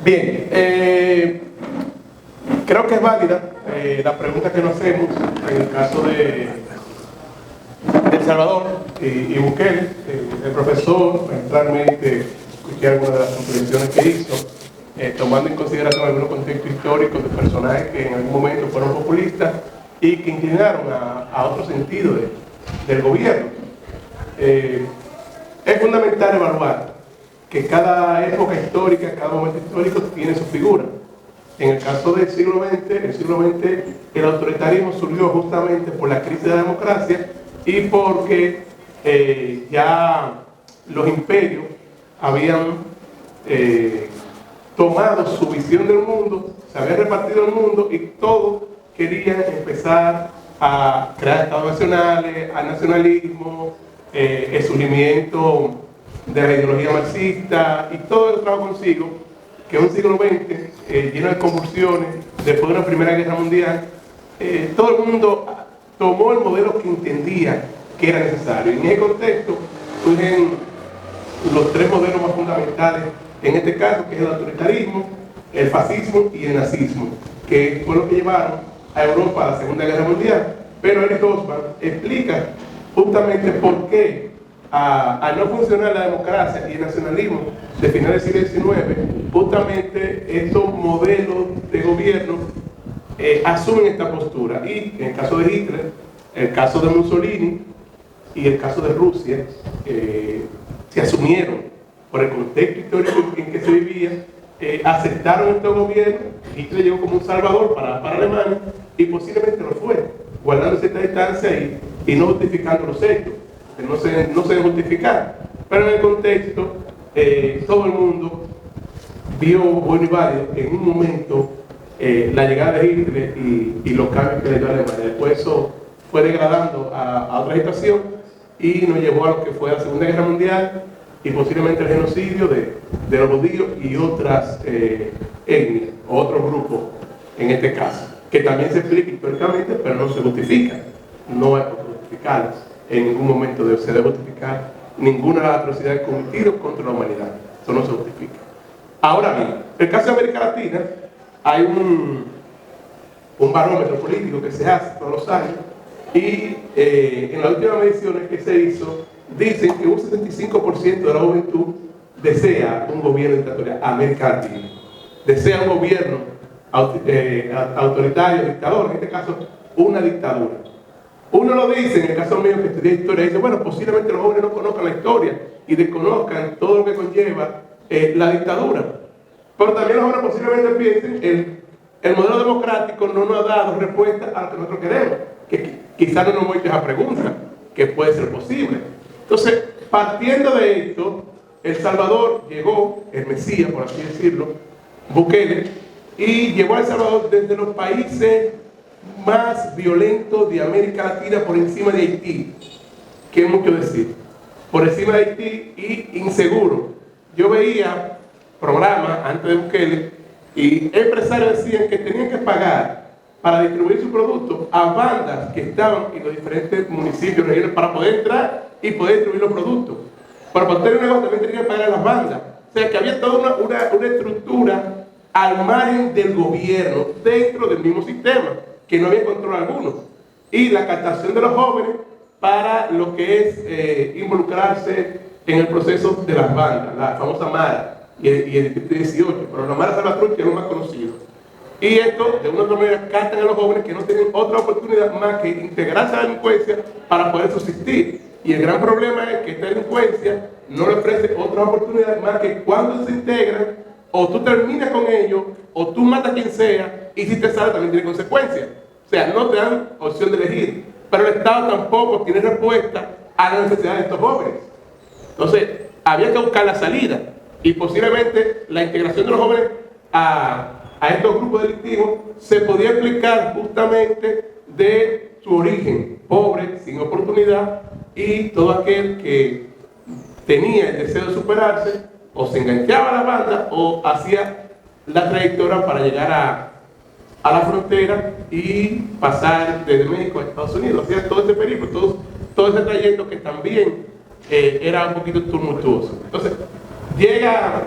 Bien, creo que es válida la pregunta que nos hacemos en el caso de El Salvador y Bukele. El profesor realmente escuché algunas de las conclusiones que hizo, tomando en consideración algunos contextos históricos de personajes que en algún momento fueron populistas y que inclinaron a otro sentido del gobierno. Es fundamental evaluar que cada época histórica, cada momento histórico tiene su figura. En el caso del siglo XX, el autoritarismo surgió justamente por la crisis de la democracia y porque ya los imperios habían tomado su visión del mundo, se había repartido el mundo y todos querían empezar a crear estados nacionales, al nacionalismo, el surgimiento de la ideología marxista y todo lo que trajo consigo que un siglo XX lleno de convulsiones, después de una Primera Guerra Mundial, todo el mundo tomó el modelo que entendía que era necesario. En ese contexto surgen los tres modelos más fundamentales en este caso, que es el autoritarismo, el fascismo y el nazismo, que fue lo que llevaron a Europa a la Segunda Guerra Mundial. Pero Eric Hobsbawm explica justamente por qué al no funcionar la democracia y el nacionalismo de finales del siglo XIX, justamente estos modelos de gobierno asumen esta postura. Y en el caso de Hitler, el caso de Mussolini y el caso de Rusia, se asumieron por el contexto histórico en que se vivía, aceptaron estos gobiernos. Hitler llegó como un salvador para Alemania y posiblemente lo fue, guardando cierta distancia y no justificando los hechos, que no se deben justificar. Pero en el contexto, todo el mundo vio bueno y válido en un momento la llegada de Hitler y los cambios que le dio a Alemania. Después eso fue degradando a otra situación y nos llevó a lo que fue la Segunda Guerra Mundial y posiblemente el genocidio de los judíos y otras etnias, o otros grupos en este caso, que también se explica históricamente, pero no se justifica. No es justificarlas. En ningún momento se debe justificar ninguna de las atrocidades cometidas contra la humanidad. Eso no se justifica. Ahora bien, en el caso de América Latina, hay un barómetro político que se hace todos los años y en las últimas mediciones que se hizo, dicen que un 75% de la juventud desea un gobierno dictatorial. América Latina desea un gobierno autoritario, dictador, en este caso una dictadura. Uno lo dice, en el caso mío que estudié historia, dice, bueno, posiblemente los jóvenes no conozcan la historia y desconozcan todo lo que conlleva la dictadura. Pero también los jóvenes posiblemente piensen, el modelo democrático no nos ha dado respuesta a lo que nosotros queremos, que quizás no nos hemos hecho esa pregunta, que puede ser posible. Entonces, partiendo de esto, El Salvador llegó, el Mesías, por así decirlo, Bukele, y llevó a El Salvador desde los países más violentos de América Latina por encima de Haití, que es mucho decir, por encima de Haití y inseguro. Yo veía programas antes de Bukele y empresarios decían que tenían que pagar para distribuir sus productos a bandas que estaban en los diferentes municipios, regiones, para poder entrar y poder distribuir los productos. Para poder tener un negocio también tenían que pagar a las bandas. O sea que había toda una estructura al margen del gobierno, dentro del mismo sistema, que no había control alguno. Y la captación de los jóvenes para lo que es involucrarse en el proceso de las bandas, la famosa Mara y el 18, pero la Mara Salvatrucha es lo más conocido. Y esto, de una u otra manera, captan a los jóvenes que no tienen otra oportunidad más que integrarse a la delincuencia para poder subsistir. Y el gran problema es que esta delincuencia no le ofrece otra oportunidad más que cuando se integran, o tú terminas con ellos, o tú matas a quien sea, y si te sale también tiene consecuencias. O sea, no te dan opción de elegir. Pero el Estado tampoco tiene respuesta a las necesidades de estos jóvenes. Entonces, había que buscar la salida. Y posiblemente la integración de los jóvenes a estos grupos delictivos se podía explicar justamente de su origen, pobre, sin oportunidad, y todo aquel que tenía el deseo de superarse, o se enganchaba a la banda, o hacía la trayectoria para llegar a la frontera y pasar desde México a Estados Unidos. Hacía todo ese periplo, todo ese trayecto que también era un poquito tumultuoso. Entonces, llega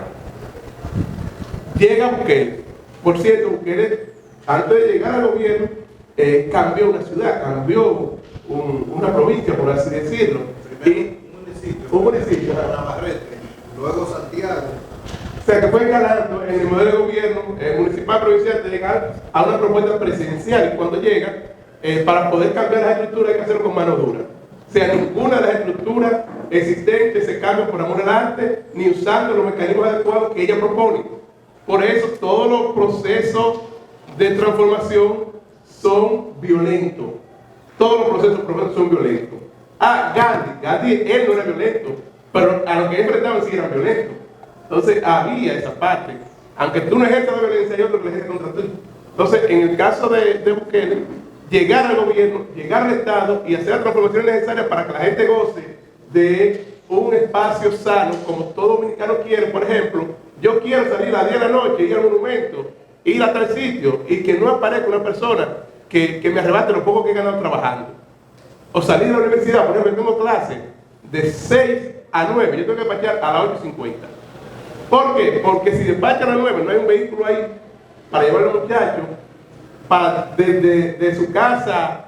Llega Bukele. Por cierto, Bukele, antes de llegar al gobierno, cambió una ciudad, cambió una provincia, por así decirlo. Primero, un municipio, Navarrete, luego Santiago. O sea, que fue escalando en el modelo de gobierno municipal provincial de llegar a una propuesta presidencial, y cuando llega, para poder cambiar las estructuras hay que hacerlo con mano dura. O sea, ninguna de las estructuras existentes se cambia por amor al arte, ni usando los mecanismos adecuados que ella propone. Por eso todos los procesos de transformación son violentos. Todos los procesos son violentos. Gandhi, él no era violento, pero a los que enfrentaban sí eran violentos. Entonces había esa parte. Aunque tú no ejerzas la violencia, hay otro que la ejerce contra ti. Entonces, en el caso de Bukele, llegar al gobierno, llegar al Estado y hacer las transformaciones necesarias para que la gente goce de un espacio sano, como todo dominicano quiere. Por ejemplo, yo quiero salir a las 10 de la noche, ir al monumento, ir a tal sitio, y que no aparezca una persona que me arrebate lo poco que he ganado trabajando. O salir de la universidad, por ejemplo, tengo clase de 6 a 9, yo tengo que despachar a las 8:50. ¿Por qué? Porque si despachan a las 9, no hay un vehículo ahí para llevar a los muchachos, de su casa,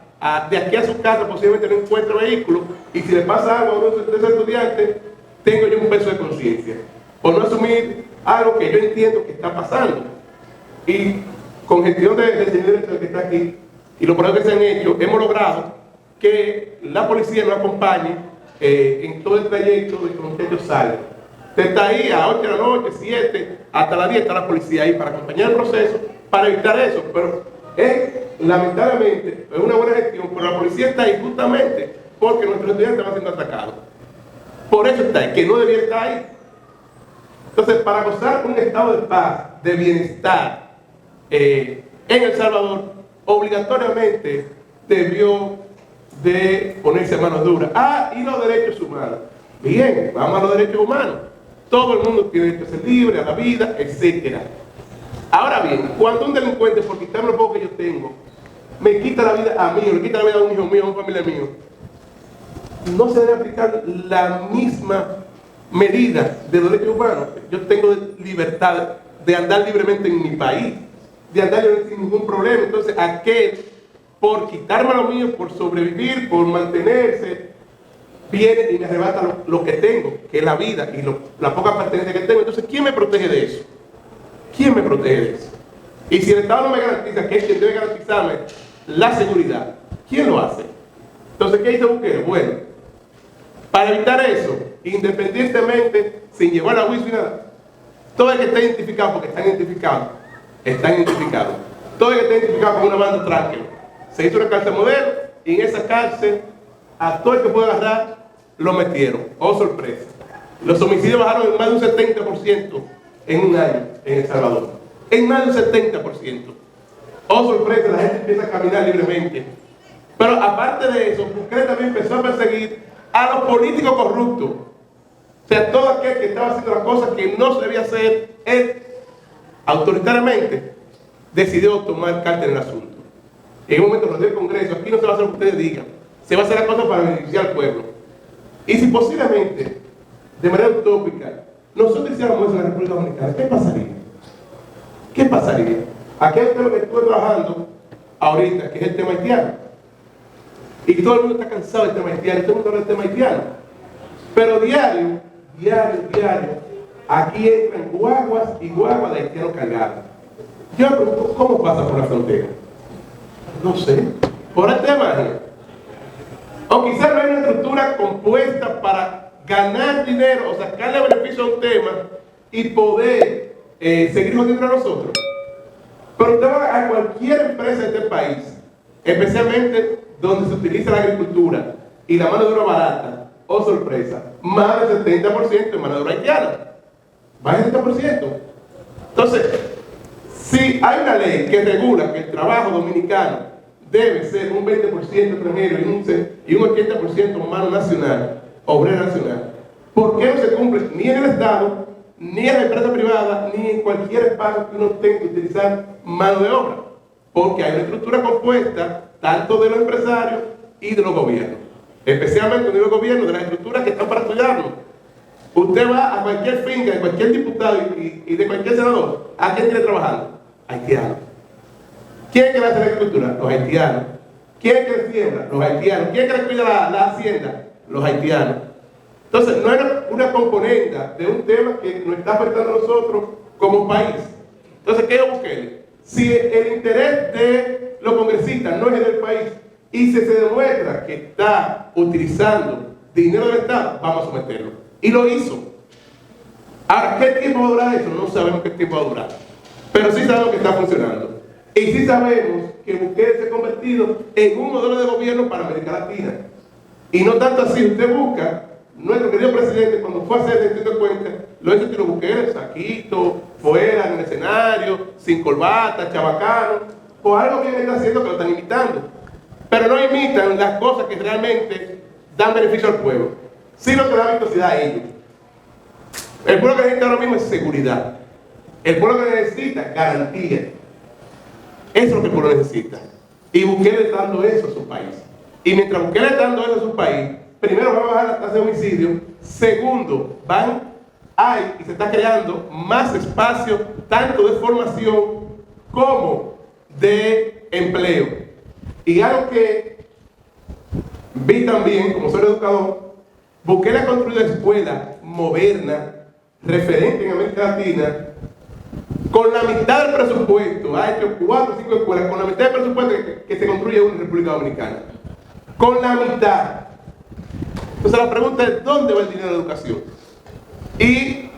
de aquí a su casa posiblemente no encuentro vehículo, y si le pasa algo a uno de esos estudiantes, tengo yo un peso de conciencia, por no asumir algo que yo entiendo que está pasando. Y con gestión del señor director que está aquí, y los proyectos que se han hecho, hemos logrado que la policía nos acompañe en todo el trayecto de que los muchachos salgan. Usted está ahí a 8 de la noche, 7, hasta las 10 está la policía ahí para acompañar el proceso, para evitar eso. Pero lamentablemente, es una buena gestión, pero la policía está ahí justamente porque nuestros estudiantes van siendo atacados. Por eso está ahí, que no debiera estar ahí. Entonces, para gozar un estado de paz, de bienestar en El Salvador, obligatoriamente debió de ponerse a manos duras. Y los derechos humanos. Bien, vamos a los derechos humanos. Todo el mundo tiene derecho a ser libre, a la vida, etc. Ahora bien, cuando un delincuente, por quitarme lo poco que yo tengo, me quita la vida a mí, o le quita la vida a un hijo mío, a un familiar mío, no se debe aplicar la misma medida de derechos humanos. Yo tengo libertad de andar libremente en mi país, de andar sin ningún problema. Entonces, aquel, por quitarme lo mío, por sobrevivir, por mantenerse, viene y me arrebata lo que tengo, que es la vida y la poca pertenencia que tengo. Entonces, ¿quién me protege de eso? ¿Quién me protege de eso? Y si el Estado no me garantiza, que es quien debe garantizarme la seguridad, ¿quién lo hace? Entonces, ¿qué hizo Bukele? Bueno, para evitar eso, independientemente, sin llevar a juicio y nada, todo el que está identificado, porque están identificados, todo el que está identificado con una banda tranquila, se hizo una cárcel modelo, y en esa cárcel, a todo el que puede agarrar, lo metieron. Oh, sorpresa. Los homicidios bajaron en más de un 70% en un año en El Salvador. En más de un 70%. Oh, sorpresa, la gente empieza a caminar libremente. Pero aparte de eso, Bukele también empezó a perseguir a los políticos corruptos. O sea, todo aquel que estaba haciendo las cosas que no se debía hacer, él, autoritariamente, decidió tomar carta en el asunto. En un momento del Congreso, aquí no se va a hacer lo que ustedes digan, se va a hacer la cosa para beneficiar al pueblo. Y si posiblemente, de manera utópica, nosotros hiciéramos eso en la República Dominicana, ¿qué pasaría? ¿Qué pasaría? Aquí hay un tema que estoy trabajando ahorita, que es el tema haitiano. Y todo el mundo está cansado del tema haitiano, todo el mundo habla del tema haitiano. Pero diario, aquí entran guaguas y guaguas de haitianos cargados. Yo me pregunto, ¿cómo pasa por la frontera? No sé, por arte de magia. O quizás no hay una estructura compuesta para ganar dinero o sacarle beneficio a un tema y poder seguir jodiendo a nosotros. Pero usted va a cualquier empresa de este país, especialmente donde se utiliza la agricultura y la mano de obra barata, oh sorpresa, más del 70% de mano de obra haitiana. Más del 70%. Entonces, si hay una ley que regula que el trabajo dominicano debe ser un 20% extranjero y un 80% mano nacional, obrera nacional, ¿por qué no se cumple ni en el Estado, ni en la empresa privada, ni en cualquier espacio que uno tenga que utilizar mano de obra? Porque hay una estructura compuesta tanto de los empresarios y de los gobiernos, especialmente de los gobiernos, de las estructuras que están para estudiarlo. Usted va a cualquier finca, de cualquier diputado y de cualquier senador, ¿a quién tiene trabajando? Haitianos. ¿Quién es que le hace la agricultura? Los haitianos. ¿Quién es que le siembra? Los haitianos. ¿Quién es que le cuida la hacienda? Los haitianos. Entonces, no era una componenda de un tema que nos está afectando a nosotros como país. Entonces, ¿qué es Bukele? Si el interés de los congresistas no es el del país y se demuestra que está utilizando dinero del Estado, vamos a someterlo. Y lo hizo. Ahora, ¿qué tiempo va a durar eso? No sabemos qué tiempo va a durar. Pero sí sabemos que está funcionando. Y sí sabemos que Bukele se ha convertido en un modelo de gobierno para América Latina. Y no tanto así, usted busca, nuestro querido presidente, cuando fue a hacer el distrito de Cuenca, lo hizo estilo Bukele, saquito, fuera, en el escenario, sin corbata, chabacano, o algo que él está haciendo que lo están imitando. Pero no imitan las cosas que realmente dan beneficio al pueblo, sino que dan vistosidad a ellos. El pueblo que necesita ahora mismo es seguridad. El pueblo que necesita garantía. Eso es lo que el pueblo necesita. Y Bukele está dando eso a su país. Y mientras Bukele está dando eso a su país, primero va a bajar la tasa de homicidio, segundo, hay y se está creando más espacio, tanto de formación como de empleo. Y algo que vi también, como soy educador, Bukele ha construido escuelas modernas, referentes en América Latina, con la mitad del presupuesto. Ha hecho 4 o 5 escuelas con la mitad del presupuesto que se construye en República Dominicana. Con la mitad. Entonces la pregunta es, ¿dónde va el dinero de la educación? Y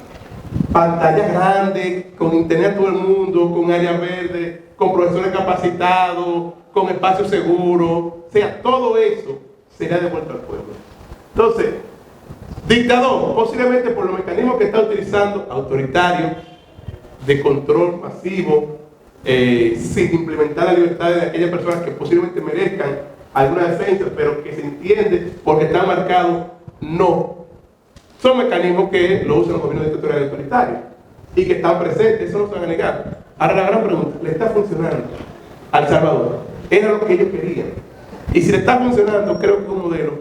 pantallas grandes, con internet a todo el mundo, con áreas verdes, con profesores capacitados, con espacios seguros, o sea, todo eso será devuelto al pueblo. Entonces, dictador, posiblemente por los mecanismos que está utilizando, autoritarios, de control masivo, sin implementar la libertad de aquellas personas que posiblemente merezcan alguna defensa, pero que se entiende porque están marcados, no. Son mecanismos que lo usan los gobiernos dictatoriales autoritarios y que están presentes, eso no se van a negar. Ahora la gran pregunta, ¿le está funcionando a El Salvador? Era lo que ellos querían. Y si le está funcionando, creo que es un modelo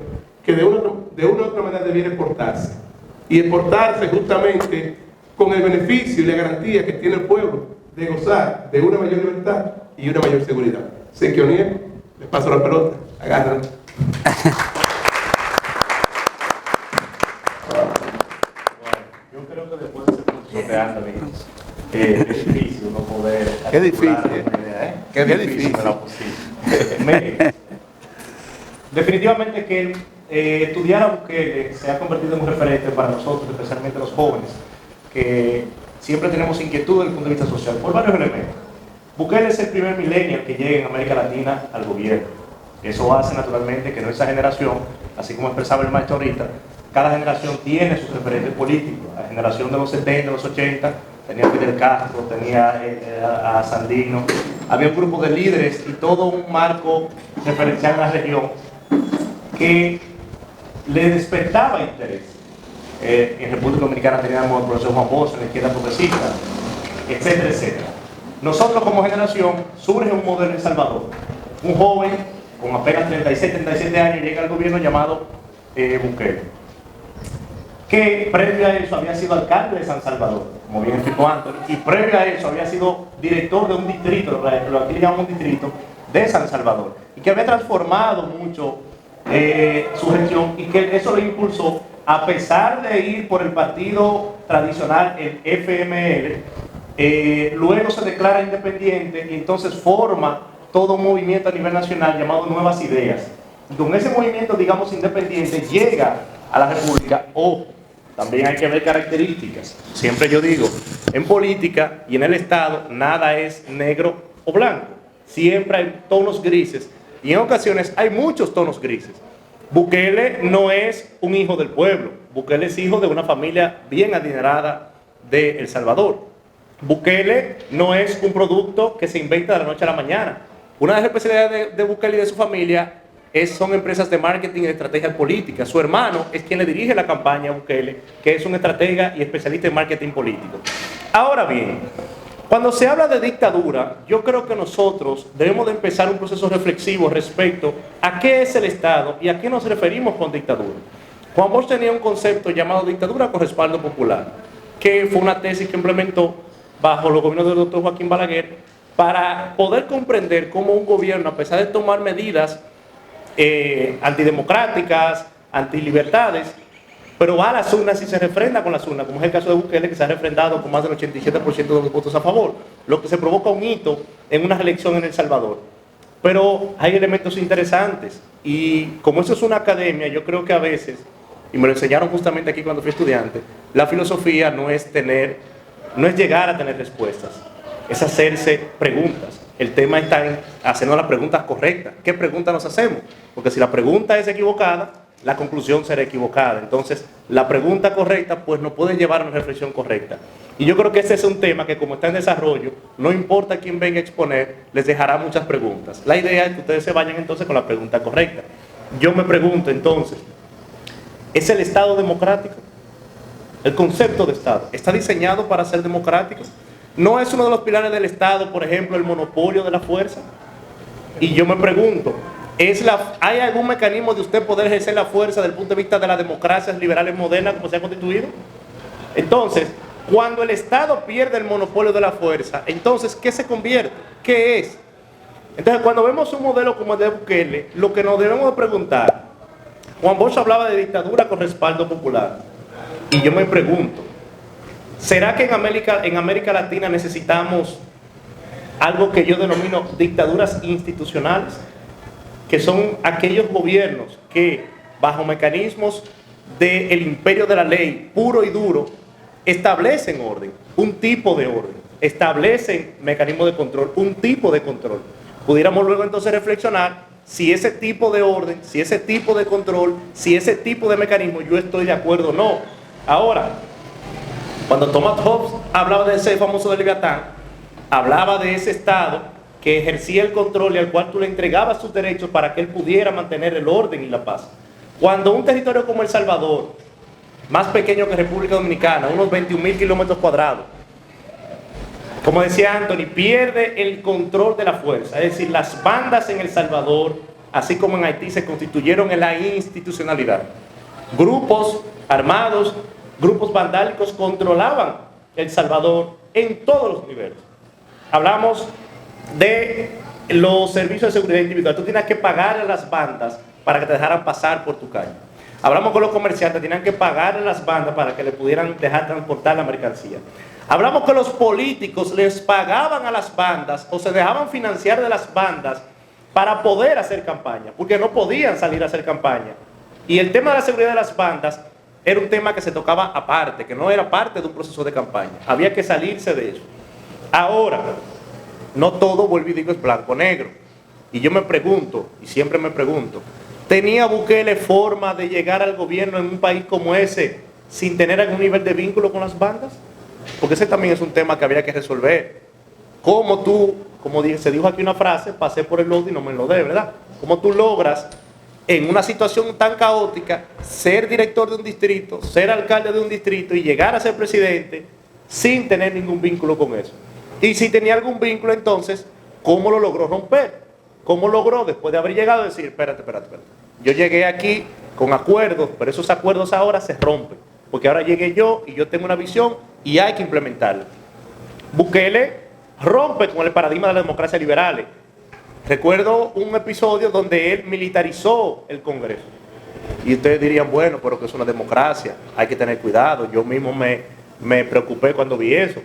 que de una u otra manera debiera exportarse. Y exportarse justamente con el beneficio y la garantía que tiene el pueblo de gozar de una mayor libertad y una mayor seguridad. Sequionía, les paso la pelota, agarran. Yo creo que después de ese curso de Anthony, es difícil uno poder... Qué difícil, Qué difícil me la pusiste. Mire, definitivamente que estudiar a Bukele se ha convertido en un referente para nosotros, especialmente los jóvenes, que siempre tenemos inquietud desde el punto de vista social, por varios elementos. Bukele es el primer millennial que llega en América Latina al gobierno. Eso hace naturalmente que nuestra generación, así como expresaba el maestro ahorita, cada generación tiene sus referentes políticos. La generación de los 70, los 80, tenía a Fidel Castro, tenía a Sandino, había un grupo de líderes y todo un marco referencial en la región que le despertaba interés. En República Dominicana teníamos el profesor Juan Bosch, en la izquierda progresista, etcétera, etcétera. Nosotros como generación surge un modelo en Salvador. Un joven con apenas 36, 37 años llega al gobierno llamado Bukele, que previo a eso había sido alcalde de San Salvador, como bien explicó Anthony, y previo a eso había sido director de un distrito, lo que aquí llamamos un distrito, de San Salvador, y que había transformado mucho su gestión y que eso lo impulsó, a pesar de ir por el partido tradicional, el FML, luego se declara independiente y entonces forma todo un movimiento a nivel nacional llamado Nuevas Ideas. Y con ese movimiento, digamos, independiente, llega a la República. Ojo, también hay que ver características. Siempre yo digo, en política y en el Estado, nada es negro o blanco. Siempre hay tonos grises y en ocasiones hay muchos tonos grises. Bukele no es un hijo del pueblo. Bukele es hijo de una familia bien adinerada de El Salvador. Bukele no es un producto que se inventa de la noche a la mañana. Una de las especialidades de Bukele y de su familia son empresas de marketing y de estrategia política. Su hermano es quien le dirige la campaña a Bukele, que es un estratega y especialista en marketing político. Ahora bien, cuando se habla de dictadura, yo creo que nosotros debemos de empezar un proceso reflexivo respecto a qué es el Estado y a qué nos referimos con dictadura. Juan Bosch tenía un concepto llamado dictadura con respaldo popular, que fue una tesis que implementó bajo los gobiernos del doctor Joaquín Balaguer para poder comprender cómo un gobierno, a pesar de tomar medidas antidemocráticas, antilibertades, pero va a las urnas y se refrenda con las urnas, como es el caso de Bukele, que se ha refrendado con más del 87% de los votos a favor, lo que se provoca un hito en una elección en El Salvador. Pero hay elementos interesantes, y como eso es una academia, yo creo que a veces, y me lo enseñaron justamente aquí cuando fui estudiante, la filosofía no es llegar a tener respuestas, es hacerse preguntas. El tema está en hacernos las preguntas correctas. ¿Qué preguntas nos hacemos? Porque si la pregunta es equivocada, la conclusión será equivocada. Entonces, la pregunta correcta pues nos puede llevar a una reflexión correcta. Y yo creo que ese es un tema que, como está en desarrollo, no importa quién venga a exponer, les dejará muchas preguntas. La idea es que ustedes se vayan entonces con la pregunta correcta. Yo me pregunto entonces, ¿es el Estado democrático? El concepto de Estado ¿está diseñado para ser democrático? ¿No es uno de los pilares del Estado, por ejemplo, el monopolio de la fuerza? Y yo me pregunto, ¿hay algún mecanismo de usted poder ejercer la fuerza desde el punto de vista de las democracias liberales modernas como se ha constituido? Entonces, cuando el Estado pierde el monopolio de la fuerza, entonces, ¿qué se convierte? ¿Qué es? Entonces, cuando vemos un modelo como el de Bukele, lo que nos debemos de preguntar, Juan Bosch hablaba de dictadura con respaldo popular, y yo me pregunto, ¿será que en América Latina necesitamos algo que yo denomino dictaduras institucionales? Que son aquellos gobiernos que, bajo mecanismos del imperio de la ley, puro y duro, establecen orden, un tipo de orden, establecen mecanismos de control, un tipo de control. Pudiéramos luego entonces reflexionar si ese tipo de orden, si ese tipo de control, si ese tipo de mecanismo yo estoy de acuerdo o no. Ahora, cuando Thomas Hobbes hablaba de ese famoso de Leviatán, hablaba de ese Estado que ejercía el control y al cual tú le entregabas sus derechos para que él pudiera mantener el orden y la paz. Cuando un territorio como El Salvador, más pequeño que República Dominicana, unos 21.000 kilómetros cuadrados, como decía Anthony, pierde el control de la fuerza, es decir, las bandas en El Salvador, así como en Haití, se constituyeron en la institucionalidad. Grupos armados, grupos vandálicos controlaban El Salvador en todos los niveles. Hablamos de los servicios de seguridad individual. Tú tenías que pagar a las bandas para que te dejaran pasar por tu calle. Hablamos con los comerciantes, tenían que pagar a las bandas para que le pudieran dejar transportar la mercancía. Hablamos que los políticos les pagaban a las bandas o se dejaban financiar de las bandas para poder hacer campaña, porque no podían salir a hacer campaña. Y el tema de la seguridad de las bandas era un tema que se tocaba aparte, que no era parte de un proceso de campaña. Había que salirse de eso. Ahora, no todo, vuelvo y digo, es blanco o negro. Y yo me pregunto, y siempre me pregunto, ¿tenía Bukele forma de llegar al gobierno en un país como ese sin tener algún nivel de vínculo con las bandas? Porque ese también es un tema que habría que resolver. ¿Cómo tú, como se dijo aquí una frase, pasé por el lodo y no me lo dé, ¿verdad? ¿Cómo tú logras, en una situación tan caótica, ser director de un distrito, ser alcalde de un distrito y llegar a ser presidente sin tener ningún vínculo con eso? Y si tenía algún vínculo, entonces, ¿cómo lo logró romper? ¿Cómo logró, después de haber llegado, decir, espérate, yo llegué aquí con acuerdos, pero esos acuerdos ahora se rompen, porque ahora llegué yo y yo tengo una visión y hay que implementarla? Bukele rompe con el paradigma de las democracias liberales. Recuerdo un episodio donde él militarizó el Congreso. Y ustedes dirían, bueno, pero que es una democracia, hay que tener cuidado. Yo mismo me preocupé cuando vi eso.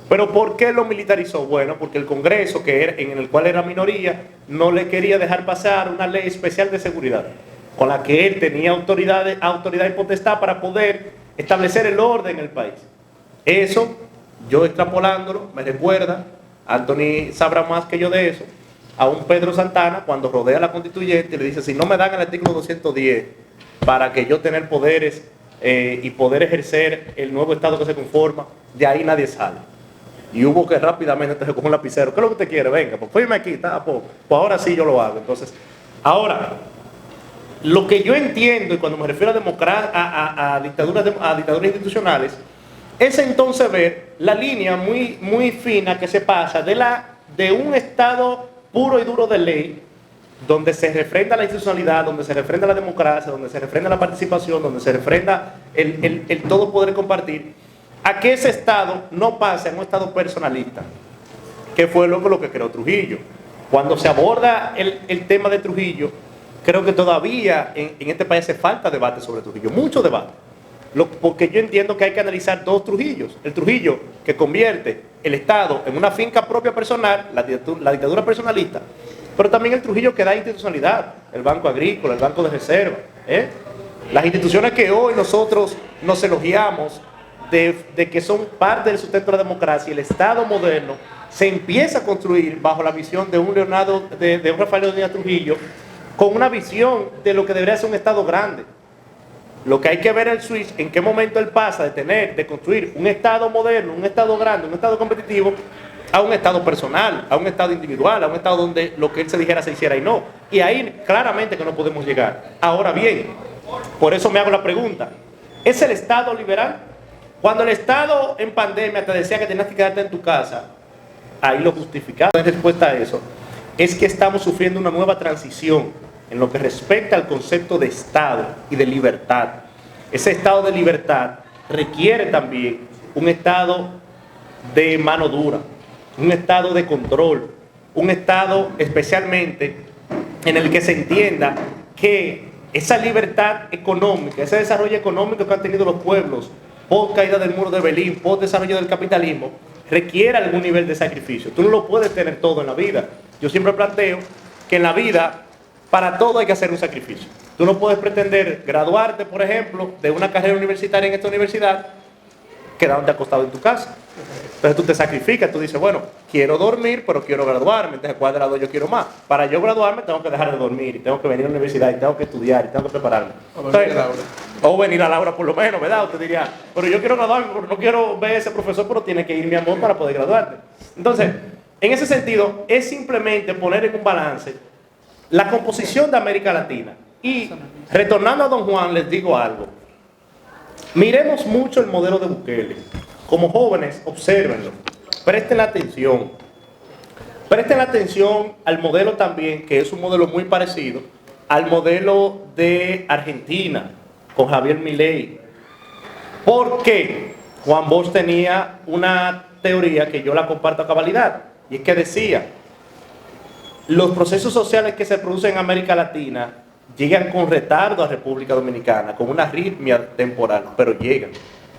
¿Pero por qué lo militarizó? Bueno, porque el Congreso, en el cual era minoría, no le quería dejar pasar una ley especial de seguridad, con la que él tenía autoridad y potestad para poder establecer el orden en el país. Eso, yo extrapolándolo, me recuerda, Anthony sabrá más que yo de eso, a un Pedro Santana cuando rodea la constituyente y le dice, si no me dan el artículo 210 para que yo tener poderes y poder ejercer el nuevo Estado que se conforma, de ahí nadie sale. Y hubo que rápidamente te con un lapicero, ¿qué es lo que usted quiere? Venga, pues firme aquí, pues ahora sí yo lo hago. Entonces, ahora, lo que yo entiendo, y cuando me refiero a dictaduras institucionales, es entonces ver la línea muy fina que se pasa de un Estado puro y duro de ley donde se refrenda la institucionalidad, donde se refrenda la democracia, donde se refrenda la participación, donde se refrenda el todo poder compartir, a que ese Estado no pase a un Estado personalista, que fue lo que creó Trujillo. Cuando se aborda el tema de Trujillo, creo que todavía en este país hace falta debate sobre Trujillo, mucho debate. Porque yo entiendo que hay que analizar dos Trujillos. El Trujillo que convierte el Estado en una finca propia personal, la dictadura personalista, pero también el Trujillo que da institucionalidad, el Banco Agrícola, el Banco de Reserva, las instituciones que hoy nosotros nos elogiamos de que son parte del sustento de la democracia. El Estado moderno se empieza a construir bajo la visión de un Rafael Leónidas Trujillo, con una visión de lo que debería ser un Estado grande. Lo que hay que ver es el switch, en qué momento él pasa de construir un Estado moderno, un Estado grande, un Estado competitivo, a un Estado personal, a un Estado individual, a un Estado donde lo que él se dijera se hiciera y no. Y ahí claramente que no podemos llegar. Ahora bien, por eso me hago la pregunta, ¿es el Estado liberal? Cuando el Estado en pandemia te decía que tenías que quedarte en tu casa, ahí lo justificado en respuesta a eso, es que estamos sufriendo una nueva transición en lo que respecta al concepto de Estado y de libertad. Ese Estado de libertad requiere también un Estado de mano dura, un Estado de control, un Estado especialmente en el que se entienda que esa libertad económica, ese desarrollo económico que han tenido los pueblos post caída del muro de Berlín, post desarrollo del capitalismo, requiere algún nivel de sacrificio. Tú no lo puedes tener todo en la vida. Yo siempre planteo que en la vida para todo hay que hacer un sacrificio. Tú no puedes pretender graduarte, por ejemplo, de una carrera universitaria en esta universidad quedándote acostado en tu casa. Entonces tú te sacrificas, tú dices, bueno, quiero dormir, pero quiero graduarme. Entonces, ¿cuál de las dos yo quiero más? Para yo graduarme tengo que dejar de dormir, y tengo que venir a la universidad, y tengo que estudiar, y tengo que prepararme. Entonces, o venir a la hora por lo menos, ¿verdad? Usted diría, pero yo quiero graduarme, pero no quiero ver a ese profesor, pero tiene que ir mi amor para poder graduarte. Entonces, en ese sentido, es simplemente poner en un balance la composición de América Latina. Y retornando a don Juan, les digo algo. Miremos mucho el modelo de Bukele. Como jóvenes, obsérvenlo. Presten atención. Presten atención al modelo también, que es un modelo muy parecido al modelo de Argentina, con Javier Milei. Porque Juan Bosch tenía una teoría que yo la comparto a cabalidad, y es que decía: los procesos sociales que se producen en América Latina llegan con retardo a República Dominicana, con una arritmia temporal, pero llegan.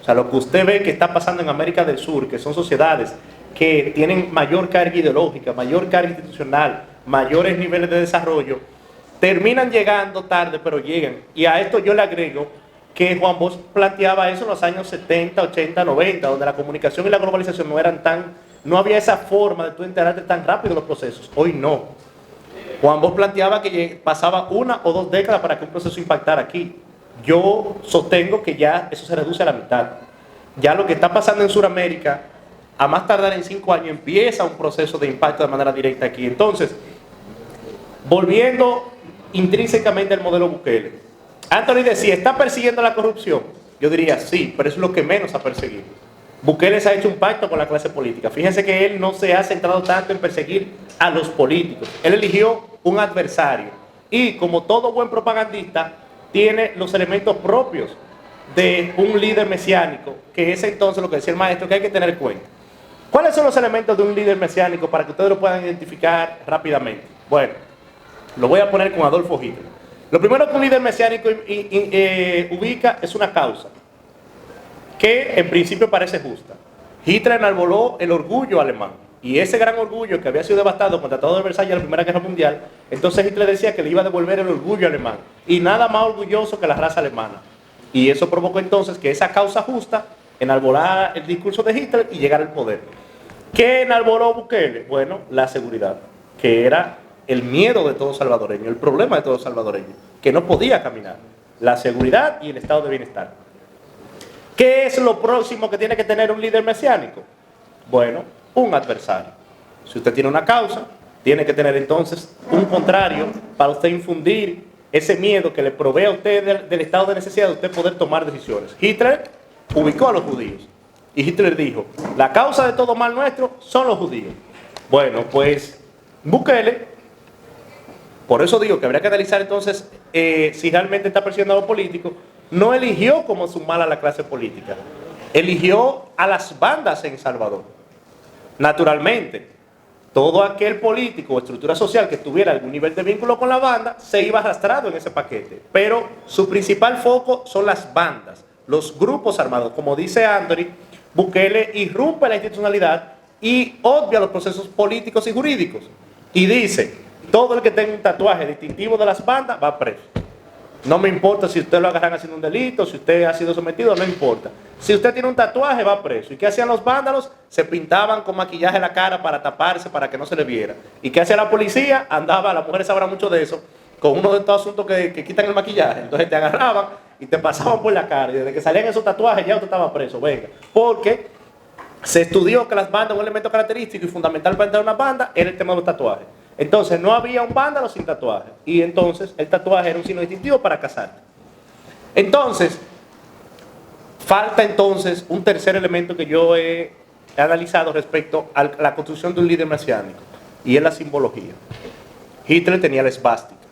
O sea, lo que usted ve que está pasando en América del Sur, que son sociedades que tienen mayor carga ideológica, mayor carga institucional, mayores niveles de desarrollo, terminan llegando tarde, pero llegan. Y a esto yo le agrego que Juan Bosch planteaba eso en los años 70, 80, 90, donde la comunicación y la globalización no había esa forma de tú enterarte tan rápido de los procesos. Hoy no. Juan Bosch planteaba que pasaba 1 o 2 décadas para que un proceso impactara aquí. Yo sostengo que ya eso se reduce a la mitad. Ya lo que está pasando en Sudamérica, a más tardar en 5 años, empieza un proceso de impacto de manera directa aquí. Entonces, volviendo intrínsecamente al modelo Bukele, Anthony decía, ¿está persiguiendo la corrupción? Yo diría sí, pero eso es lo que menos ha perseguido. Bukele se ha hecho un pacto con la clase política. Fíjense que él no se ha centrado tanto en perseguir a los políticos. Él eligió un adversario. Y como todo buen propagandista, tiene los elementos propios de un líder mesiánico, que es entonces lo que decía el maestro, que hay que tener en cuenta. ¿Cuáles son los elementos de un líder mesiánico para que ustedes lo puedan identificar rápidamente? Bueno, lo voy a poner con Adolfo Hitler. Lo primero que un líder mesiánico ubica es una causa, que en principio parece justa. Hitler enarboló el orgullo alemán, y ese gran orgullo que había sido devastado con el Tratado de Versalles en la Primera Guerra Mundial, entonces Hitler decía que le iba a devolver el orgullo alemán, y nada más orgulloso que la raza alemana. Y eso provocó entonces que esa causa justa enarbolara el discurso de Hitler y llegara al poder. ¿Qué enarboló Bukele? Bueno, la seguridad, que era el miedo de todo salvadoreño, el problema de todo salvadoreño, que no podía caminar. La seguridad y el estado de bienestar. ¿Qué es lo próximo que tiene que tener un líder mesiánico? Bueno, un adversario. Si usted tiene una causa, tiene que tener entonces un contrario para usted infundir ese miedo que le provee a usted del estado de necesidad de usted poder tomar decisiones. Hitler ubicó a los judíos y Hitler dijo, la causa de todo mal nuestro son los judíos. Bueno, pues Bukele por eso digo que habría que analizar entonces si realmente está persiguiendo a los políticos. No eligió como sumar a la clase política, eligió a las bandas en Salvador. Naturalmente, todo aquel político o estructura social que tuviera algún nivel de vínculo con la banda se iba arrastrado en ese paquete, pero su principal foco son las bandas, los grupos armados. Como dice Anthony, Bukele irrumpe la institucionalidad y obvia los procesos políticos y jurídicos y dice: todo el que tenga un tatuaje distintivo de las bandas va preso. No me importa si usted lo agarran haciendo un delito, si usted ha sido sometido, no importa. Si usted tiene un tatuaje, va preso. ¿Y qué hacían los vándalos? Se pintaban con maquillaje la cara para taparse, para que no se le viera. ¿Y qué hacía la policía? Andaba, las mujeres sabrán mucho de eso, con uno de estos asuntos que quitan el maquillaje. Entonces te agarraban y te pasaban por la cara. Y desde que salían esos tatuajes ya usted estaba preso. Venga. Porque se estudió que las bandas, un elemento característico y fundamental para entrar a una banda, era el tema de los tatuajes. Entonces no había un vándalo sin tatuaje. Y entonces el tatuaje era un signo distintivo para casarte. Entonces, falta entonces un tercer elemento que yo he analizado respecto a la construcción de un líder mesiánico. Y es la simbología. Hitler tenía la esvástica.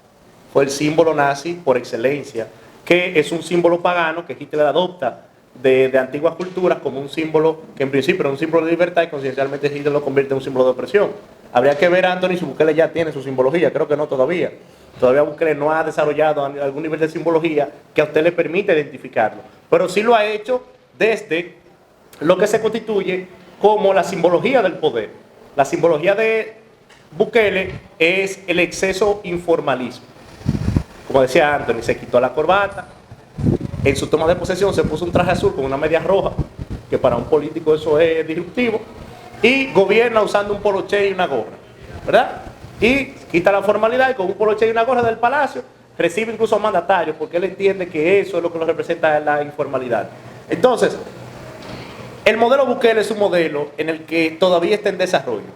Fue el símbolo nazi por excelencia, que es un símbolo pagano que Hitler adopta de antiguas culturas como un símbolo que en principio era un símbolo de libertad y conciencialmente Hitler lo convierte en un símbolo de opresión. Habría que ver, Anthony, si Bukele ya tiene su simbología. Creo que no todavía. Todavía Bukele no ha desarrollado algún nivel de simbología que a usted le permita identificarlo. Pero sí lo ha hecho desde lo que se constituye como la simbología del poder. La simbología de Bukele es el exceso informalismo. Como decía Anthony, se quitó la corbata. En su toma de posesión se puso un traje azul con una media roja, que para un político eso es disruptivo. Y gobierna usando un poloché y una gorra, ¿verdad? Y quita la formalidad y con un poloché y una gorra del palacio recibe incluso a mandatarios porque él entiende que eso es lo que lo representa la informalidad. Entonces, el modelo Bukele es un modelo en el que todavía está en desarrollo.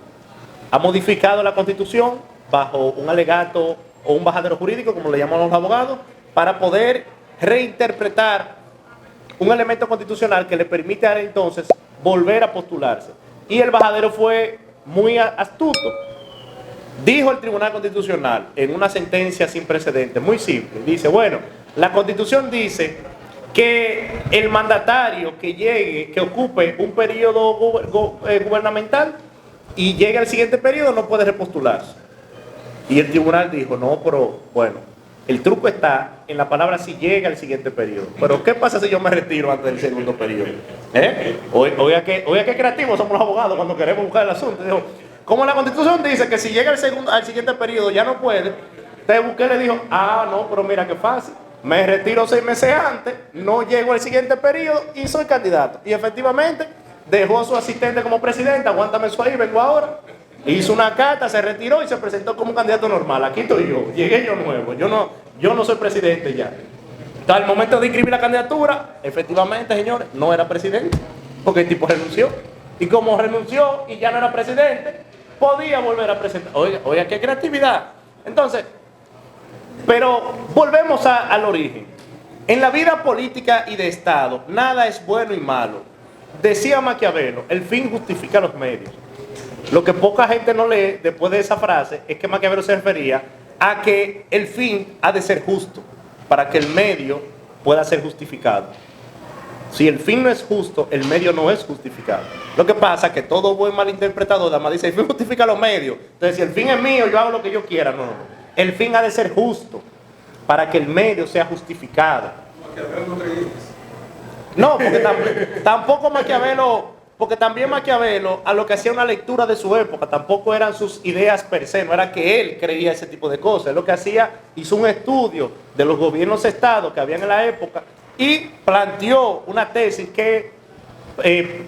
Ha modificado la Constitución bajo un alegato o un bajadero jurídico, como le llaman los abogados, para poder reinterpretar un elemento constitucional que le permite a él entonces volver a postularse. Y el bajadero fue muy astuto. Dijo el Tribunal Constitucional en una sentencia sin precedentes, muy simple, dice: bueno, la Constitución dice que el mandatario que llegue, que ocupe un periodo gubernamental y llegue al siguiente periodo no puede repostularse. Y el tribunal dijo: no, pero bueno, el truco está en la palabra si llega al siguiente periodo. Pero ¿qué pasa si yo me retiro antes del segundo periodo? Oiga qué creativos somos los abogados cuando queremos buscar el asunto. Dijo, como la Constitución dice que si llega al siguiente periodo ya no puede, Bukele le dijo: ah, no, pero mira qué fácil. Me retiro 6 meses antes, no llego al siguiente periodo y soy candidato. Y efectivamente dejó a su asistente como presidente: aguántame eso ahí, vengo ahora. Hizo una carta, se retiró y se presentó como un candidato normal. Aquí estoy yo, llegué yo nuevo, yo no soy presidente ya. Entonces, al momento de inscribir la candidatura, efectivamente, señores, no era presidente, porque el tipo renunció. Y como renunció y ya no era presidente, podía volver a presentar. Oiga, qué creatividad. Entonces, pero volvemos al origen. En la vida política y de Estado, nada es bueno y malo. Decía Maquiavelo: el fin justifica los medios. Lo que poca gente no lee después de esa frase es que Maquiavelo se refería a que el fin ha de ser justo para que el medio pueda ser justificado. Si el fin no es justo, el medio no es justificado. Lo que pasa es que todo buen malinterpretador además dice: el fin justifica los medios. Entonces, si el fin es mío, yo hago lo que yo quiera. No. El fin ha de ser justo para que el medio sea justificado. No, porque tampoco Maquiavelo... Porque también Maquiavelo, a lo que hacía una lectura de su época, tampoco eran sus ideas per se, no era que él creía ese tipo de cosas. Él lo que hacía, hizo un estudio de los gobiernos de Estado que habían en la época y planteó una tesis que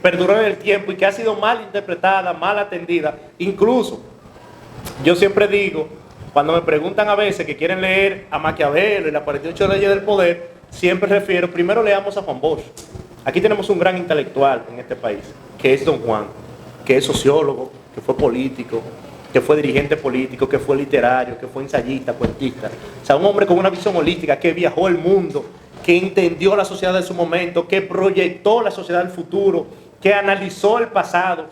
perduró en el tiempo y que ha sido mal interpretada, mal atendida. Incluso, yo siempre digo, cuando me preguntan a veces que quieren leer a Maquiavelo y las 48 leyes del poder, siempre refiero: primero leamos a Juan Bosch. Aquí tenemos un gran intelectual en este país, que es Don Juan, que es sociólogo, que fue político, que fue dirigente político, que fue literario, que fue ensayista, cuentista. O sea, un hombre con una visión holística, que viajó el mundo, que entendió la sociedad de su momento, que proyectó la sociedad del futuro, que analizó el pasado.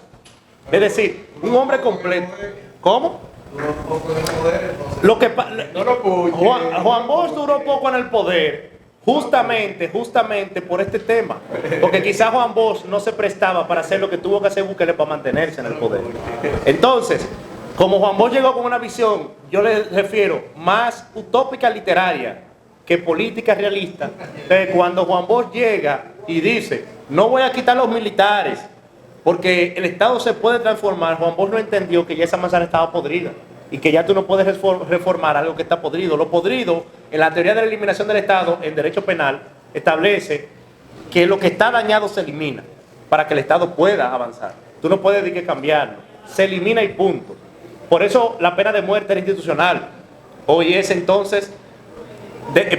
Es decir, un hombre completo. ¿Cómo? Duró poco en el poder, entonces. Lo que No lo puche. Juan Bosch duró poco en el poder, justamente por este tema, porque quizás Juan Bosch no se prestaba para hacer lo que tuvo que hacer Bukele para mantenerse en el poder. Entonces, como Juan Bosch llegó con una visión, yo le refiero, más utópica literaria que política realista, cuando Juan Bosch llega y dice, no voy a quitar los militares, porque el Estado se puede transformar, Juan Bosch no entendió que ya esa manzana estaba podrida y que ya tú no puedes reformar algo que está podrido. Lo podrido, en la teoría de la eliminación del Estado, en derecho penal, establece que lo que está dañado se elimina para que el Estado pueda avanzar. Tú no puedes decir que cambiarlo, se elimina y punto. Por eso la pena de muerte era institucional. Hoy es entonces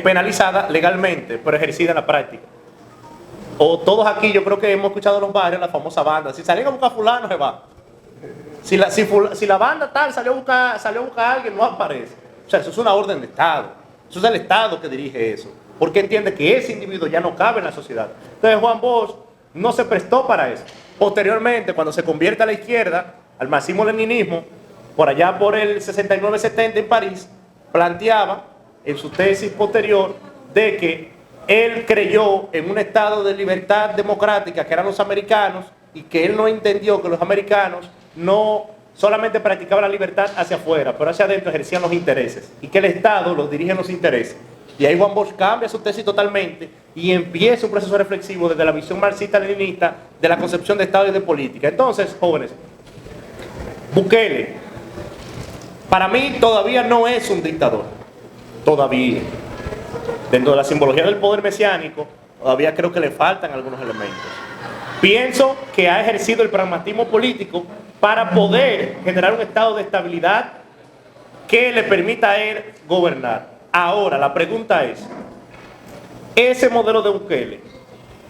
penalizada legalmente, pero ejercida en la práctica. O todos aquí, yo creo que hemos escuchado en los barrios la famosa banda. Si salen a buscar a fulano, se va. Si la banda tal salió a buscar a alguien, no aparece. O sea, eso es una orden de Estado. Eso es el Estado que dirige eso. Porque entiende que ese individuo ya no cabe en la sociedad. Entonces Juan Bosch no se prestó para eso. Posteriormente, cuando se convierte a la izquierda, al marxismo-leninismo, por allá por el 69-70 en París, planteaba en su tesis posterior de que él creyó en un estado de libertad democrática que eran los americanos y que él no entendió que los americanos no solamente practicaban la libertad hacia afuera, pero hacia adentro ejercían los intereses y que el Estado los dirige en los intereses. Y ahí Juan Bosch cambia su tesis totalmente y empieza un proceso reflexivo desde la visión marxista-leninista de la concepción de Estado y de política. Entonces, jóvenes, Bukele, para mí todavía no es un dictador, todavía. Dentro de la simbología del poder mesiánico, todavía creo que le faltan algunos elementos. Pienso que ha ejercido el pragmatismo político para poder generar un estado de estabilidad que le permita a él gobernar. Ahora, la pregunta es, ¿ese modelo de Bukele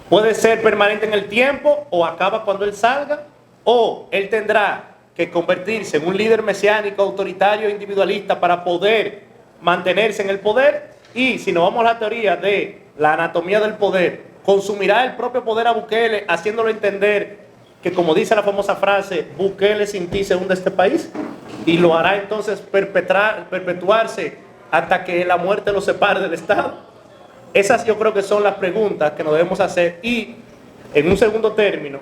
puede ser permanente en el tiempo o acaba cuando él salga? ¿O él tendrá que convertirse en un líder mesiánico, autoritario, individualista para poder mantenerse en el poder? Y si nos vamos a la teoría de la anatomía del poder, consumirá el propio poder a Bukele, haciéndolo entender que, como dice la famosa frase, Bukele sin ti se hunde este país, y lo hará entonces perpetuarse hasta que la muerte lo separe del Estado. Esas yo creo que son las preguntas que nos debemos hacer. Y en un segundo término,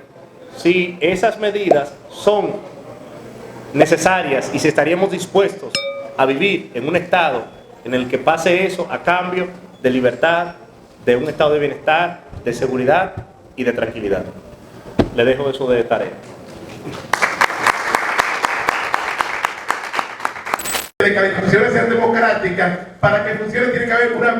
si esas medidas son necesarias y si estaríamos dispuestos a vivir en un estado en el que pase eso a cambio de libertad, de un estado de bienestar, de seguridad y de tranquilidad. Le dejo eso de tarea. De calificaciones sean democráticas, para que funcione tiene que haber una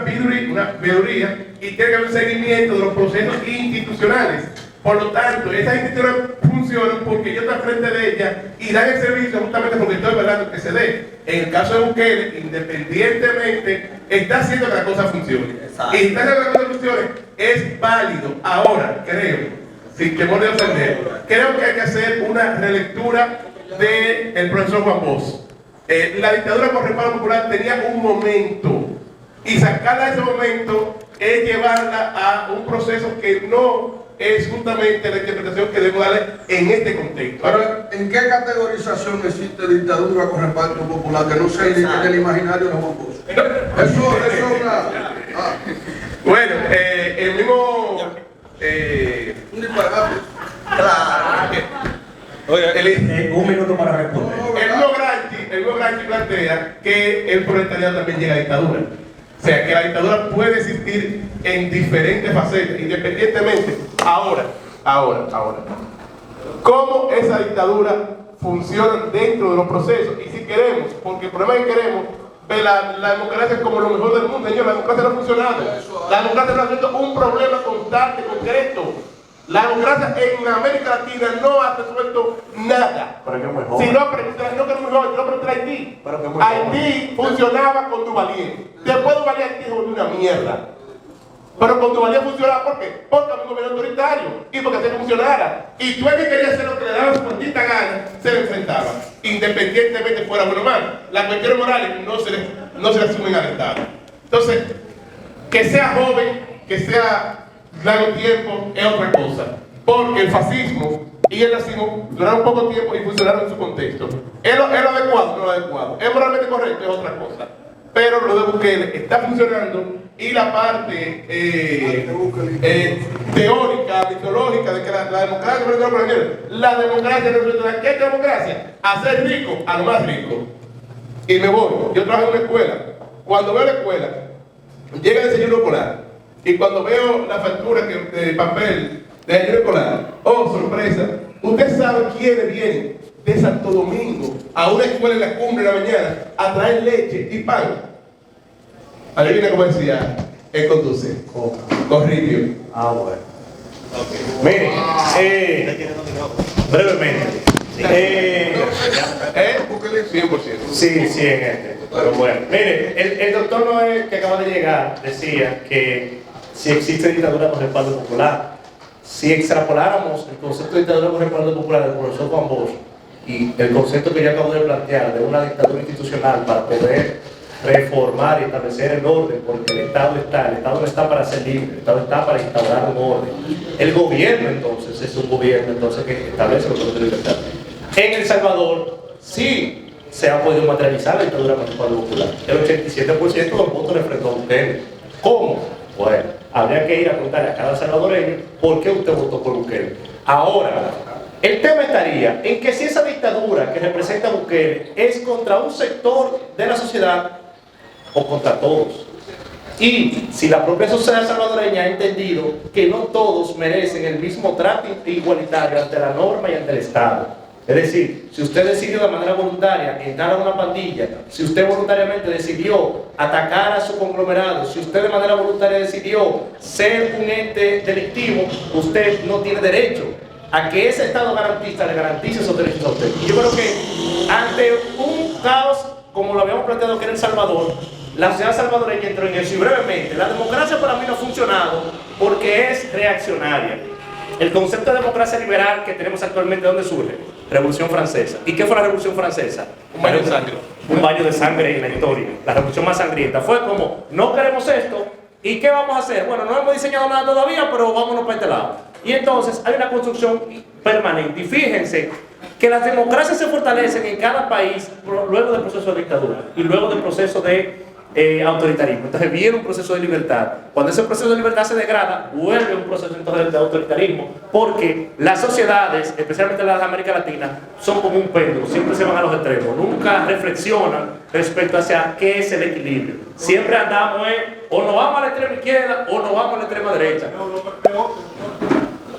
veeduría y tiene que haber un seguimiento de los procesos institucionales. Por lo tanto, esas instituciones funcionan porque yo estoy al frente de ellas y dan el servicio justamente porque estoy velando que se dé. En el caso de Bukele, independientemente, está haciendo que la cosa funcione. Exacto. Y está haciendo que la cosa funcione, es válido. Ahora, creo, sin temor de ofender, creo que hay que hacer una relectura del profesor Juan Bosch. La dictadura por Reparo Popular tenía un momento y sacarla de ese momento es llevarla a un proceso que no es justamente la interpretación que debemos darle en este contexto. Ahora, ¿en qué categorización existe dictadura con reparto popular que no sea en el imaginario de Juan Bosch? Eso es una... Bueno, el mismo... un disparate. Claro. Oye, un minuto para responder. El mismo Gramsci plantea que el proletariado también llega a dictadura. O sea, que la dictadura puede existir en diferentes facetas, independientemente. Ahora. ¿Cómo esa dictadura funciona dentro de los procesos? Y si queremos, porque el problema es que queremos ver la democracia como lo mejor del mundo. Señor, la democracia no ha funcionado. La democracia no ha sido un problema constante, concreto. La democracia en América Latina no ha resuelto nada. Pero que es muy joven. Si no, pregunta a Haití. Haití funcionaba con Duvalier. Después Duvalier Haití se volvió una mierda. Pero con Duvalier funcionaba, ¿por qué? Porque había un gobierno autoritario y porque hacía que funcionara. Y tú el que quería hacer lo que le daba su maldita gana, se le enfrentaba. Independientemente fuera bueno o malo. Las cuestiones morales no se le asumen al Estado. Entonces, que sea joven, que sea largo tiempo, es otra cosa. porque el fascismo y el nazismo duraron poco tiempo y funcionaron en su contexto. ¿Es lo adecuado? No lo adecuado. ¿Es moralmente correcto? Es otra cosa. Pero lo de Bukele está funcionando y la parte teórica, mitológica de que la democracia no es la democracia no. ¿Qué es democracia? Hacer rico a lo más rico. Y me voy. Yo trabajo en una escuela. Cuando veo la escuela, llega el desayuno escolar. Y cuando veo la factura de papel de desayuno escolar, oh, sorpresa, usted sabe quiénes vienen de Santo Domingo a una escuela en la cumbre de la mañana a traer leche y pan. Adivina cómo decía el conduce. Corripio. Ah, bueno. Miren, brevemente. 100%. Sí, sí, en este. Pero bueno, mire, el doctor Noé que acaba de llegar decía que si existe dictadura con respaldo popular, si extrapoláramos el concepto de dictadura con respaldo popular del profesor Juan Bosch y el concepto que yo acabo de plantear de una dictadura institucional para poder reformar y establecer el orden, porque el Estado no está para ser libre, el Estado está para instaurar un orden. El gobierno entonces es un gobierno entonces que establece los órdenes de libertad. En El Salvador sí se ha podido materializar la dictadura con respaldo popular. El 87% de los votos refrendó a Bukele. ¿Cómo? Bueno, habría que ir a preguntarle a cada salvadoreño por qué usted votó por Bukele. Ahora, el tema estaría en que si esa dictadura que representa a Bukele es contra un sector de la sociedad o contra todos. Y si la propia sociedad salvadoreña ha entendido que no todos merecen el mismo trato igualitario ante la norma y ante el Estado. Es decir, si usted decidió de manera voluntaria entrar a una pandilla, si usted voluntariamente decidió atacar a su conglomerado, si usted de manera voluntaria decidió ser un ente delictivo, usted no tiene derecho a que ese Estado garantista le garantice esos derechos a usted. Y yo creo que ante un caos como lo habíamos planteado que en El Salvador, la sociedad salvadoreña entró en eso. Y brevemente, la democracia para mí no ha funcionado porque es reaccionaria. El concepto de democracia liberal que tenemos actualmente, ¿dónde surge? Revolución Francesa. ¿Y qué fue la Revolución Francesa? Un baño de sangre. Un baño de sangre en la historia. La revolución más sangrienta. Fue como, no queremos esto, ¿y qué vamos a hacer? Bueno, no hemos diseñado nada todavía, pero vámonos para este lado. Y entonces hay una construcción permanente. Y fíjense que las democracias se fortalecen en cada país luego del proceso de dictadura y luego del proceso de autoritarismo. Entonces viene un proceso de libertad. Cuando ese proceso de libertad se degrada, vuelve un proceso entonces de autoritarismo, porque las sociedades, especialmente las de América Latina, son como un péndulo, siempre se van a los extremos, nunca reflexionan respecto hacia qué es el equilibrio. Siempre andamos o nos vamos a la extrema izquierda o nos vamos a la extrema derecha.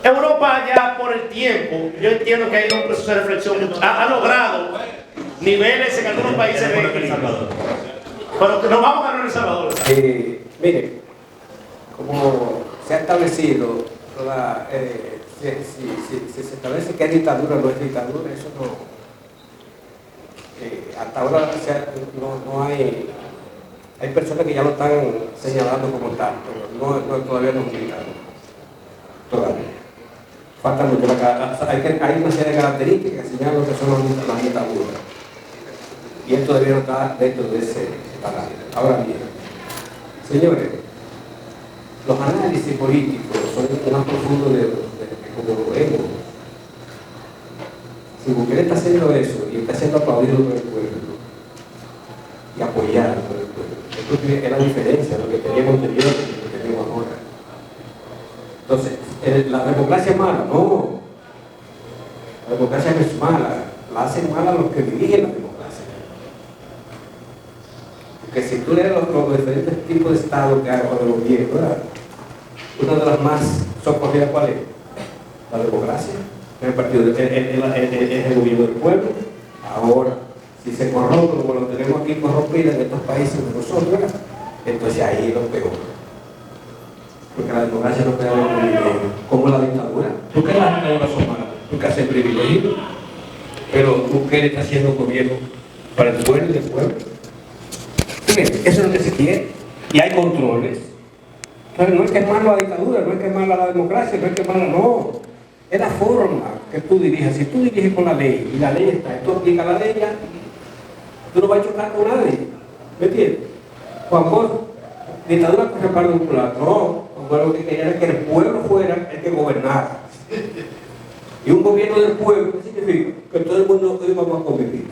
Europa ya por el tiempo, yo entiendo que hay un proceso de reflexión, ha logrado niveles en algunos países de equilibrio. Pero nos vamos a ganar El Salvador. Mire, como se ha establecido, si se establece que es dictadura o no es dictadura, eso no. Hasta ahora no hay personas que ya lo están señalando como tal, pero todavía no es dictadura. Todavía. Falta mucho. Hay una serie de características que señalan lo que son las dictaduras. Y esto debería estar dentro de ese parámetro. Ahora bien, señores, los análisis políticos son más profundos de como lo vemos. Si Bukele está haciendo eso y está siendo aplaudido por el pueblo y apoyado por el pueblo, esto es la diferencia de lo que teníamos anterior y lo que tenemos ahora. Entonces, la democracia es mala, no. La democracia no es mala, la hacen mala los que dirigen la democracia. Porque si tú lees los diferentes tipos de Estado que hay o de gobierno, ¿verdad? Una de las más socorridas, ¿cuál es? La democracia. El partido, es el gobierno del pueblo. Ahora, si se corrompe, como lo tenemos aquí corrompido en estos países de nosotros, ¿verdad? Entonces ahí es lo peor. Porque la democracia no puede haber privilegio, como la dictadura. ¿Por qué las dictaduras son malas? Porque hacen privilegios. Pero Bukele está haciendo gobierno para el pueblo y del pueblo. Eso es lo que se quiere. Y hay controles. Entonces no es que es mala la dictadura, no es que es mala la democracia, no es que es mala, no. Es la forma que tú diriges. Si tú diriges con la ley y la ley está, y tú aplicas la ley ya, tú no vas a chocar con nadie. ¿Me entiendes? Juan Bosch, dictadura con respaldo popular, no. Lo que quería era que el pueblo fuera el que gobernara. Y un gobierno del pueblo, ¿qué significa? Que todo el mundo íbamos a convivir.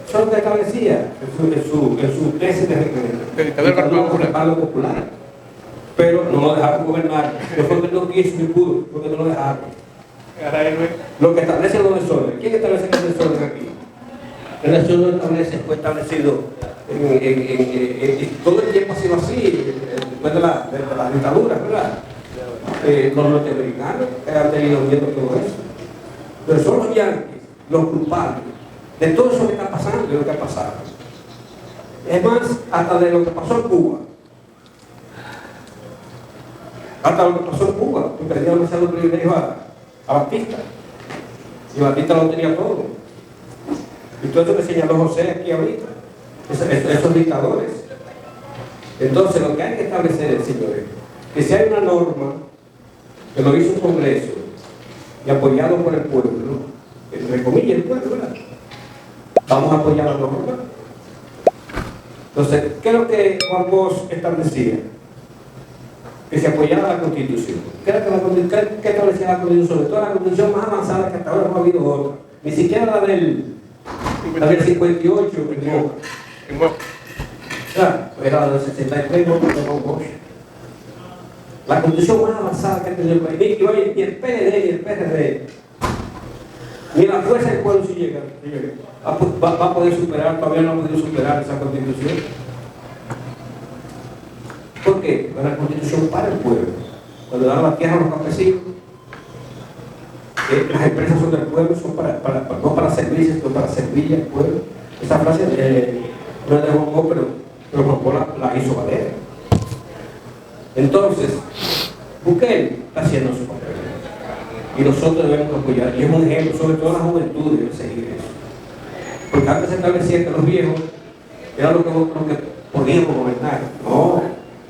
Eso es lo que establecía en su tesis de respaldo popular. Pero no lo dejaron gobernar. No fue que no quiso ni pudo, porque no lo dejaron. Lo que establece los desórdenes. ¿Quién establece el desorden aquí? El desorden fue establecido todo el tiempo ha sido así, después de la dictadura, ¿verdad? Los norteamericanos han tenido miedo a todo eso. Pero son los yanquis, los culpables de todo eso que está pasando, de lo que ha pasado. Es más, hasta de lo que pasó en Cuba. Hasta lo que pasó en Cuba, porque le dieron demasiado privilegio a Batista. Y Batista lo tenía todo. Y todo eso que señaló José aquí ahorita, esos dictadores. Entonces, lo que hay que establecer es, señores, que si hay una norma que lo hizo un Congreso y apoyado por el pueblo, entre comillas el pueblo, ¿verdad? Vamos a apoyar la norma. Entonces, ¿qué es lo que Juan Bosch establecía? Que se apoyara la Constitución. ¿Qué establecía la Constitución? Sobre todo la Constitución más avanzada que hasta ahora no ha habido otra. Ni siquiera la del 58 en Boca. Era la del 63 de Juan Bosch. La Constitución más avanzada que ha tenido el país. Y oye, ni el PLD ni el PRD, ni la fuerza del pueblo si llega, va a poder superar, todavía no ha podido superar esa Constitución. ¿Por qué? Porque la Constitución para el pueblo. Cuando dan la tierra a los campesinos, las empresas son del pueblo, son no para servirse, sino para servirle al pueblo. Esa frase no es de Juan Bosch, pero Juan Bosch la hizo valer. Entonces, Bukele está haciendo su papel. Y nosotros debemos apoyar. Y es un ejemplo, sobre todo la juventud debe seguir eso. Porque antes se establecía que los viejos eran lo que podíamos gobernar. No,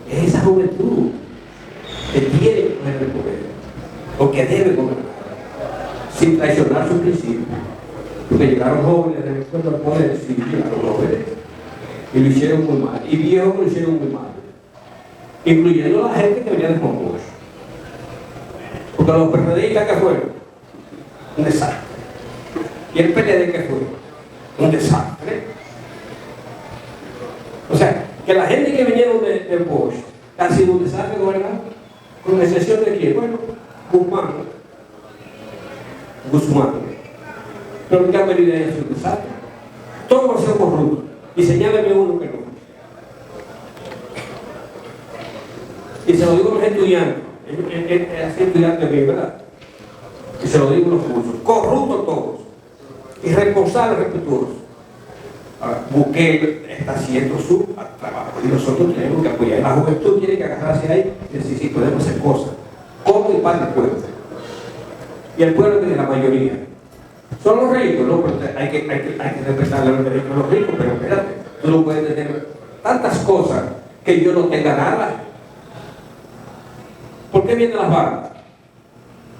es esa juventud que tiene que poner el poder, o que debe gobernar, sin traicionar sus principios. Porque llegaron jóvenes de recuerdo al poder, sí, llegaron jóvenes, y lo hicieron muy mal. Y viejos lo hicieron muy mal. Incluyendo a la gente que venía de Juan Bosch. Porque los PRDistas que fueron un desastre. Y el PLD que fue un desastre. O sea, que la gente que vinieron de Bosch ha sido un desastre gobernar, con excepción de quién. Bueno, Guzmán. Pero el que ha venido ahí ha sido un desastre. Todos van a ser corruptos. Y señáleme uno que no. Y se lo digo a los estudiantes, es estudiante mío, ¿verdad? Y se lo digo a los cursos, corruptos todos, irresponsables, respetuosos. Ahora, Bukele está haciendo su trabajo y nosotros tenemos que apoyar. La juventud tiene que agarrarse ahí y decir, sí, podemos hacer cosas, como y para el pueblo. Y el pueblo tiene la mayoría. Son los ricos, ¿no? Pero hay que respetar los derechos de los ricos, pero espérate, tú no puedes tener tantas cosas que yo no tenga nada. ¿Por qué vienen las bandas?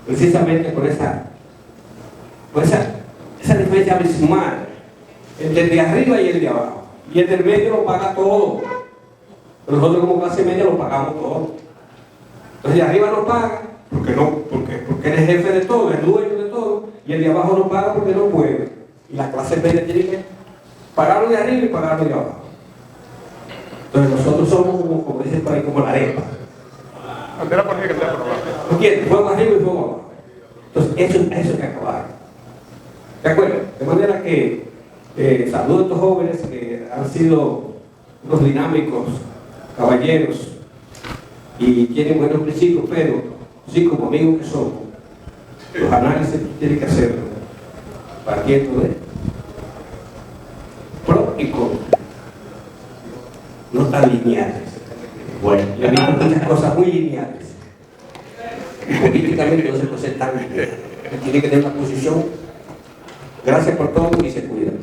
Precisamente por esa diferencia abismal entre el de arriba y el de abajo. Y el del medio lo paga todo. Pero nosotros como clase media lo pagamos todo. Entonces el de arriba no paga porque él es jefe de todo, es dueño de todo, y el de abajo no paga porque no puede. Y la clase media tiene que pagarlo de arriba y pagarlo de abajo. Entonces nosotros somos como dicen por ahí, como la arepa. ¿Entiendes? Fuego arriba y fuego abajo. Entonces, eso hay que acabar. ¿De acuerdo? De manera que saludo a estos jóvenes que han sido unos dinámicos caballeros y tienen buenos principios, pero sí, como amigos que somos, los análisis tienen que hacerlo partiendo de pro y contra, no tan lineales. Bueno, y a mí muchas cosas muy lineales. Y políticamente no se puede ser tan lineal. Tiene que tener una posición. Gracias por todo y se cuidan.